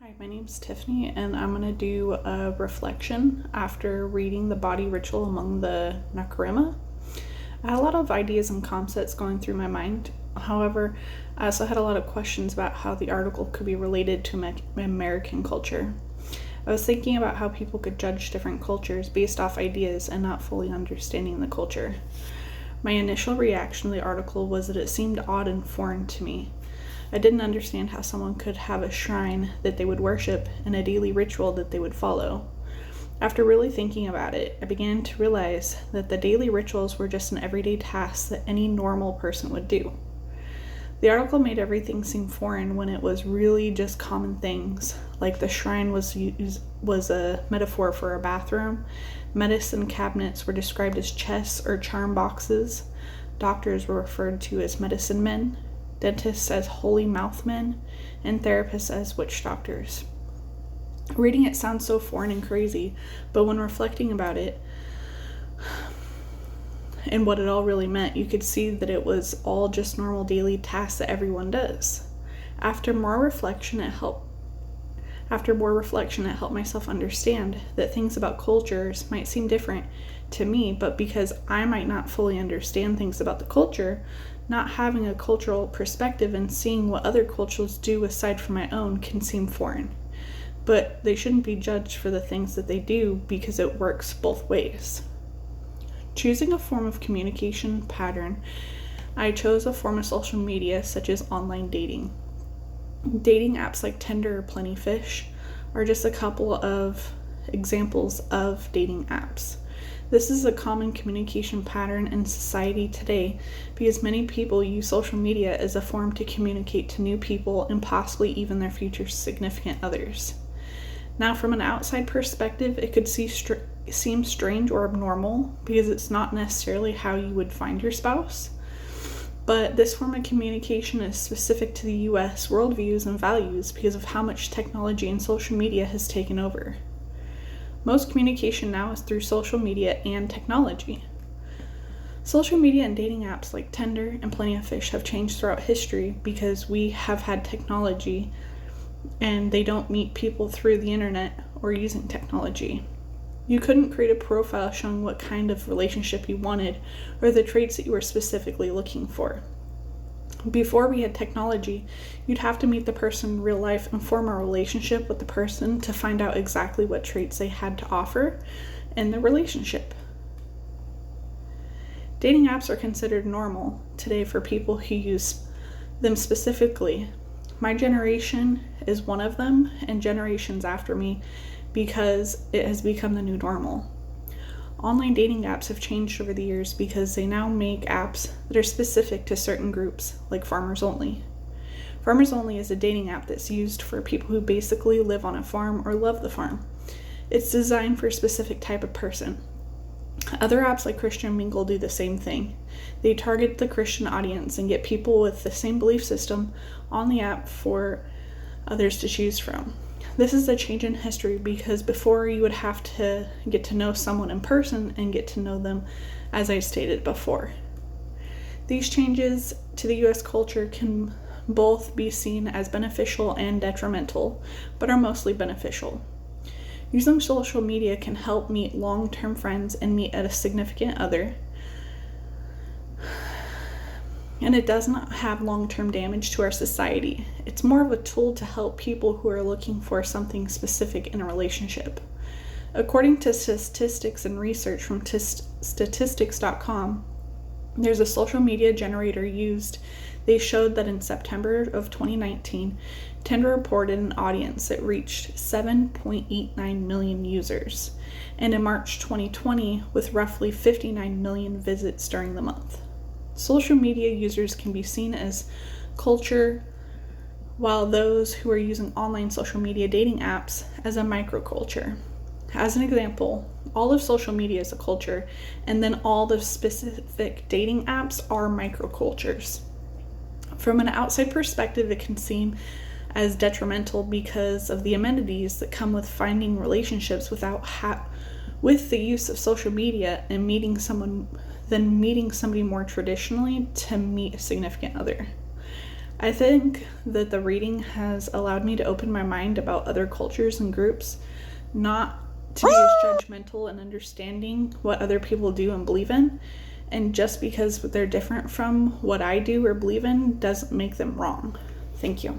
Hi, my name's Tiffany, and I'm going to do a reflection after reading The Body Ritual Among the Nakarima. I had a lot of ideas and concepts going through my mind. However, I also had a lot of questions about how the article could be related to American culture. I was thinking about how people could judge different cultures based off ideas and not fully understanding the culture. My initial reaction to the article was that it seemed odd and foreign to me. I didn't understand how someone could have a shrine that they would worship and a daily ritual that they would follow. After really thinking about it, I began to realize that the daily rituals were just an everyday task that any normal person would do. The article made everything seem foreign when it was really just common things, like the shrine was a metaphor for a bathroom, medicine cabinets were described as chests or charm boxes, doctors were referred to as medicine men, dentists as holy mouth men, and therapists as witch doctors. Reading it sounds so foreign and crazy, but when reflecting about it and what it all really meant, you could see that it was all just normal daily tasks that everyone does. After more reflection, it helped myself understand that things about cultures might seem different to me, but because I might not fully understand things about the culture, not having a cultural perspective and seeing what other cultures do aside from my own can seem foreign. But they shouldn't be judged for the things that they do because it works both ways. Choosing a form of communication pattern, I chose a form of social media such as online dating. Dating apps like Tinder or Plenty Fish are just a couple of examples of dating apps. This is a common communication pattern in society today because many people use social media as a form to communicate to new people and possibly even their future significant others. Now, from an outside perspective, it could seem strange or abnormal because it's not necessarily how you would find your spouse. But this form of communication is specific to the US worldviews and values because of how much technology and social media has taken over. Most communication now is through social media and technology. Social media and dating apps like Tinder and Plenty of Fish have changed throughout history because we have had technology and they don't meet people through the internet or using technology. You couldn't create a profile showing what kind of relationship you wanted or the traits that you were specifically looking for. Before we had technology, you'd have to meet the person in real life and form a relationship with the person to find out exactly what traits they had to offer in the relationship. Dating apps are considered normal today for people who use them specifically. My generation is one of them, and generations after me, because it has become the new normal. Online dating apps have changed over the years because they now make apps that are specific to certain groups, like Farmers Only. Farmers Only is a dating app that's used for people who basically live on a farm or love the farm. It's designed for a specific type of person. Other apps like Christian Mingle do the same thing. They target the Christian audience and get people with the same belief system on the app for others to choose from. This is a change in history because before you would have to get to know someone in person and get to know them, as I stated before. These changes to the US culture can both be seen as beneficial and detrimental, but are mostly beneficial. Using social media can help meet long-term friends and meet a significant other, and it does not have long-term damage to our society. It's more of a tool to help people who are looking for something specific in a relationship. According to statistics and research from statistics.com, there's a social media generator used. They showed that in September of 2019, Tinder reported an audience that reached 7.89 million users, and in March 2020, with roughly 59 million visits during the month. Social media users can be seen as culture, while those who are using online social media dating apps as a microculture. As an example, all of social media is a culture, and then all the specific dating apps are microcultures. From an outside perspective, it can seem as detrimental because of the amenities that come with finding relationships with the use of social media and meeting somebody more traditionally to meet a significant other. I think that the reading has allowed me to open my mind about other cultures and groups, not to be as judgmental and understanding what other people do and believe in. And just because they're different from what I do or believe in doesn't make them wrong. Thank you.